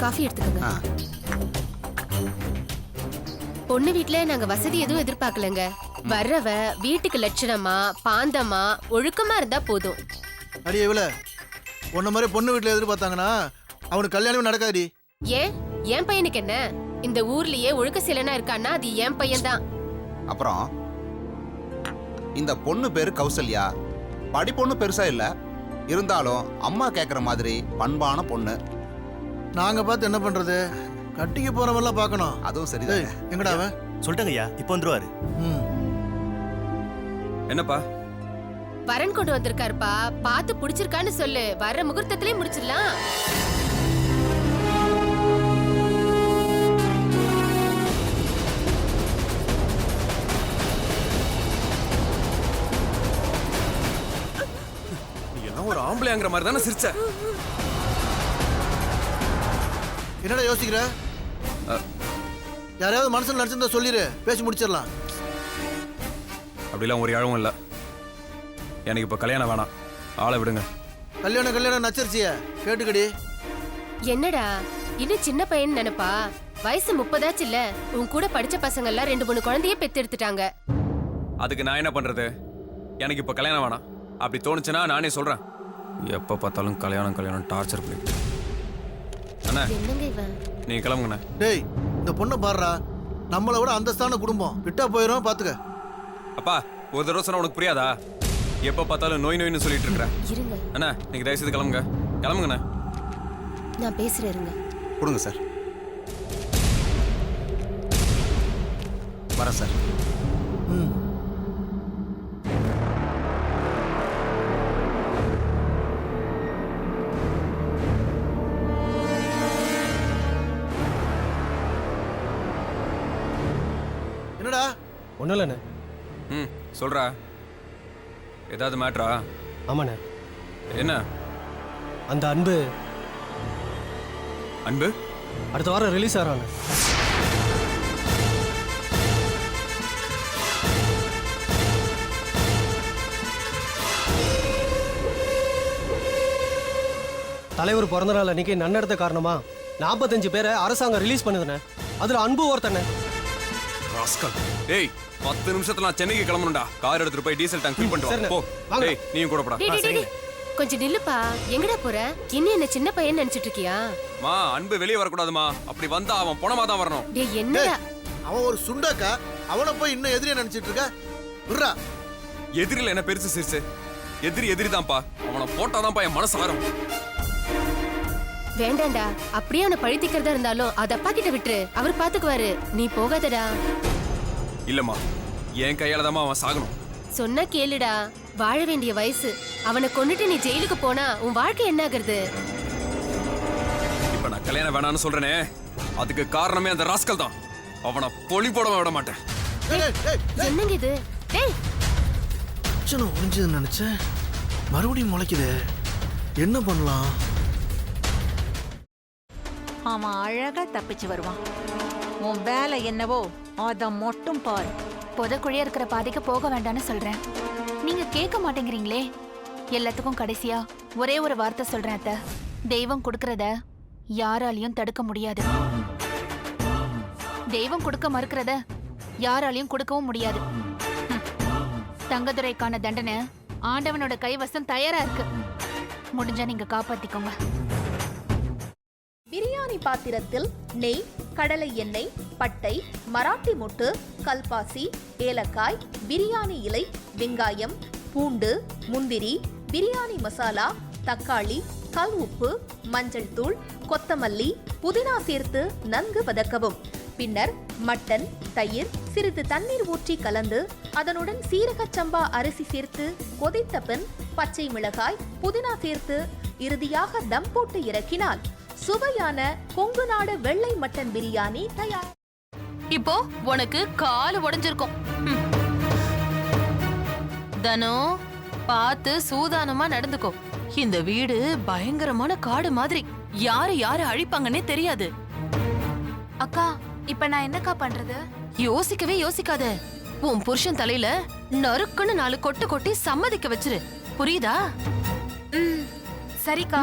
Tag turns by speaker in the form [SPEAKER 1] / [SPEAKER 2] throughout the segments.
[SPEAKER 1] Coffee எடுத்துக்கோங்க. பொண்ணு வீட்ல நாங்க வசதி எதுவும் எதிர்பார்க்கலங்க. வர்றவ வீட்டுக்கு லட்சணமா பாந்தமா ஒழுக்கமா இருந்தா போதும்.
[SPEAKER 2] அடி இவள உன்ன மாதிரி பொண்ணு வீட்டுல எதிர்பார்த்தாங்கன்னா அவனுக்கு கல்யாணமே நடக்காது.
[SPEAKER 1] ஏன் என் பையனுக்கு என்ன? இந்த ஊர்லயே ஒழுக்க சிலனா இருக்கான்னா அது என் பையன் தான்.
[SPEAKER 3] அப்புறம் இந்த பொண்ணு பேரு கௌசல்யா. படிப்பொண்ணு பெருசா இல்ல, இருந்தாலும் அம்மா கேக்குற மாதிரி பண்பான பொண்ணு.
[SPEAKER 2] நாங்க பார்த்து என்ன பண்றது? கட்டிக்கு போறவெல்லாம் பார்க்கணும்.
[SPEAKER 3] அதுவும் சரிதான்.
[SPEAKER 2] எங்கடா அவன்?
[SPEAKER 4] சொல்லிட்டேங்க ஐயா, இப்போ வந்துருவாரு.
[SPEAKER 5] என்னப்பா?
[SPEAKER 1] வரன் கொண்டு வந்திருக்காருப்பா, பார்த்து பிடிச்சிருக்கான்னு சொல்லு. வர்ற முகூர்த்தத்திலே முடிச்சிடலாம்.
[SPEAKER 5] ஒரு ஆம்பளைங்கிற மாதிரி தானே சிரிச்ச.
[SPEAKER 2] என்னடா யோசிக்கிற? யாரையாவது மனசுல நினைச்சிருந்தா சொல்லிரு, பேசி முடிச்சிடலாம்.
[SPEAKER 5] அப்படிலாம் ஒரு யாழும் இல்ல. எனக்கு இப்ப கல்யாணம் வேணாம், ஆளை விடுங்க.
[SPEAKER 2] கல்யாணம் நச்சரிச்சிய கேட்டுக்கடி.
[SPEAKER 1] என்னடா இன்னும் சின்ன பையன் நினைப்பா? வயசு 30 இல்ல. உன் கூட படிச்ச பசங்க எல்லாம் 2-3 குழந்தைய பெத்து எடுத்துட்டாங்க.
[SPEAKER 5] அதுக்கு நான் என்ன பண்றது? எனக்கு இப்ப கல்யாணம் வேணாம். அப்படி தோணுச்சுன்னா நானே சொல்றேன். எப்ப பார்த்தாலும் கல்யாணம் டார்ச்சர் பண்ணி. அண்ணா
[SPEAKER 1] என்னங்க இவன்?
[SPEAKER 5] நீ கிளம்புங்கண்ணே.
[SPEAKER 2] டேய் இந்த பொண்ணை பாடுறா, நம்மளை விட அந்தஸ்தான குடும்பம். விட்டா போயிடும், பாத்துக்க.
[SPEAKER 5] அப்பா ஒரு தடவை சொன்னா உனக்கு புரியாதா? எப்ப பார்த்தாலும் நோய்னு சொல்லிட்டு இருக்கிற.
[SPEAKER 1] இருங்க
[SPEAKER 5] அண்ணா நீங்க தயவு செய்து கிளம்புங்கண்ணே.
[SPEAKER 1] நான் பேசுறேன், இருங்க.
[SPEAKER 3] கொடுங்க சார். வரேன் சார்.
[SPEAKER 2] என்னடா?
[SPEAKER 6] ஒன்றும் இல்லைண்ணே.
[SPEAKER 5] சொல்றா, ஏதாவது மேட்ரா?
[SPEAKER 6] ஆமாண்ணே.
[SPEAKER 5] என்ன?
[SPEAKER 6] அந்த அன்பு
[SPEAKER 5] அடுத்த
[SPEAKER 6] வாரம் ரிலீஸ் ஆகிறாங்க. தலைவர் பிறந்த நாள் அன்னைக்கு நன்னடத்த காரணமா 45 பேரை அரசாங்கம் ரிலீஸ் பண்ணுதுண்ணே. அதுல அன்பு ஒருத்தண்ணே.
[SPEAKER 5] டேய் 10 நிமிஷத்துல நான் சென்னைக்கு கிளம்பணும்டா. கார் எடுத்துட்டு போய் டீசல் டேங்க் ஃபில் பண்ணிட்டு போ. டேய் நீயும் கூட போடா.
[SPEAKER 1] கொஞ்சம் நில்லுப்பா. எங்கடா போற? இன்னும் என்ன சின்ன பையன் நினைச்சிட்டு இருக்கியா?
[SPEAKER 5] மா அன்பு வெளியே வரக்கூடாதுமா. அப்படி வந்தா அவன் பணமா தான் வரணும்.
[SPEAKER 1] டேய் என்னடா?
[SPEAKER 2] அவன் ஒரு சுண்டாக்கா, அவனை போய் இன்னும் எதிரியா நினைச்சிட்டு இருக்க? விட்றா.
[SPEAKER 5] எதிரில என்ன பெருசு சிரிச்சு? எதிரி தான்ப்பா. அவனை போட்டாதான்ப்பா என் மனசு ஆறும்.
[SPEAKER 1] வேண்டாண்டா, அப்படியே அவனை பழித்திக்கிறதா இருந்தாலும் அது அப்பா கிட்ட விட்டுரு, அவர் பாத்துக்குவாரு. நீ போகாதடா.
[SPEAKER 5] இல்லம்மா, என் கையாலதாம்மா அவன் சாகணும்.
[SPEAKER 1] சொன்னா கேளுடா, வாழ வேண்டிய வயசு. அவனை கொன்னுட்டு நீ ஜெயிலுக்கு போனா உன் வாழ்க்கை என்ன ஆகுறது?
[SPEAKER 5] இப்ப நான் கல்யாணம் வேணான்னு சொல்றேனே, அதுக்கு காரணமே அந்த ராஸ்கல் தான். அவனை பொலி போட விட மாட்டேன்.
[SPEAKER 1] என்னங்க இது? டேய்
[SPEAKER 2] ஒளிஞ்சதுன்னு நினைச்சேன், மறுபடியும் முளைக்குது. என்ன பண்ணலாம்?
[SPEAKER 7] அவன் அழகா தப்பிச்சு வருவான். உன் வேலை என்னவோ அத மட்டும் பாரு.
[SPEAKER 8] புதக்குழியா இருக்கிற பாதைக்கு போக வேண்டாம்னு சொல்றேன், நீங்க கேட்க மாட்டேங்கிறீங்களே. எல்லாத்துக்கும் கடைசியா ஒரே ஒரு வார்த்தை சொல்றேன் அத்தை. தெய்வம் கொடுக்கறத யாராலையும் தடுக்க முடியாது. தெய்வம் கொடுக்க மறுக்கிறத யாராலையும் கொடுக்கவும் முடியாது. தங்கதுரைக்கான தண்டனை ஆண்டவனோட கைவசம் தயாரா இருக்கு. முடிஞ்சா நீங்க காப்பாத்திக்கோங்க.
[SPEAKER 9] பிரியாணி பாத்திரத்தில் நெய், கடலை எண்ணெய், பட்டை, மராட்டி மொட்டு, கல்பாசி, ஏலக்காய், பிரியாணி இலை, வெங்காயம், பூண்டு, முந்திரி, பிரியாணி மசாலா, தக்காளி, கல் உப்பு, மஞ்சள் தூள், கொத்தமல்லி, புதினா சேர்த்து நன்கு வதக்கவும். பின்னர் மட்டன், தயிர், சிறிது தண்ணீர் ஊற்றி கலந்து அதனுடன் சீரக சம்பா அரிசி சேர்த்து கொதித்த பின் பச்சை மிளகாய், புதினா சேர்த்து இறுதியாக தம் போட்டு இறக்கினால் சுவையான கொங்கு நாடு வெள்ளை மட்டன் பிரியாணி தயார்.
[SPEAKER 8] இப்போ உனக்கு கால் உடைஞ்சிருக்கும். தனோ பார்த்து சூதானமா நடந்துக்கோ. இந்த வீடு பயங்கரமான காடு மாதிரி, யாரு அழிப்பாங்கன்னே தெரியாது.
[SPEAKER 10] அக்கா, இப்ப நான் என்னக்கா பண்றது?
[SPEAKER 8] யோசிக்கவே யோசிக்காத. உன் புருஷன் தலையில நறுக்குன்னு 4 கொட்டு கொட்டி சம்மதிக்க வச்சிரு, புரியுதா?
[SPEAKER 10] சரிக்கா.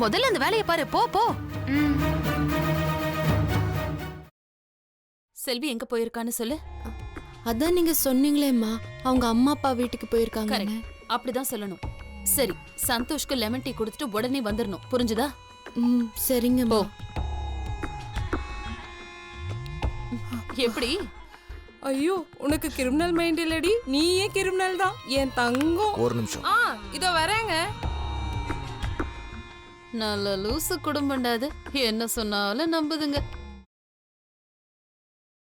[SPEAKER 8] முதல்ல அந்த வேலையை பாரு, போ போ.
[SPEAKER 4] செல்வி எங்க போயிருக்கான்னு சொல்லு.
[SPEAKER 11] அதான் நீங்க சொன்னீங்களேம்மா, அவங்க அம்மா அப்பா வீட்டுக்கு போயிருக்காங்க.
[SPEAKER 4] கரெக்ட், அப்படிதான் சொல்லணும். சரி, சந்தோஷ்க்கு லெமன் டீ கொடுத்துட்டு உடனே வந்துடணும், புரிஞ்சுதா?
[SPEAKER 11] சரிங்கம்மா.
[SPEAKER 4] எப்படி?
[SPEAKER 12] ஐயோ, உனக்கு கிரிமினல் மைண்ட் இல்லடி, நீயே கிரிமினல் தான் என் தங்கம்.
[SPEAKER 3] ஒரு நிமிஷம்.
[SPEAKER 12] இதோ வரேங்க.
[SPEAKER 4] நல்ல லூசு குடும்பம்டா அது, என்ன சொன்னாலும் நம்புதுங்க.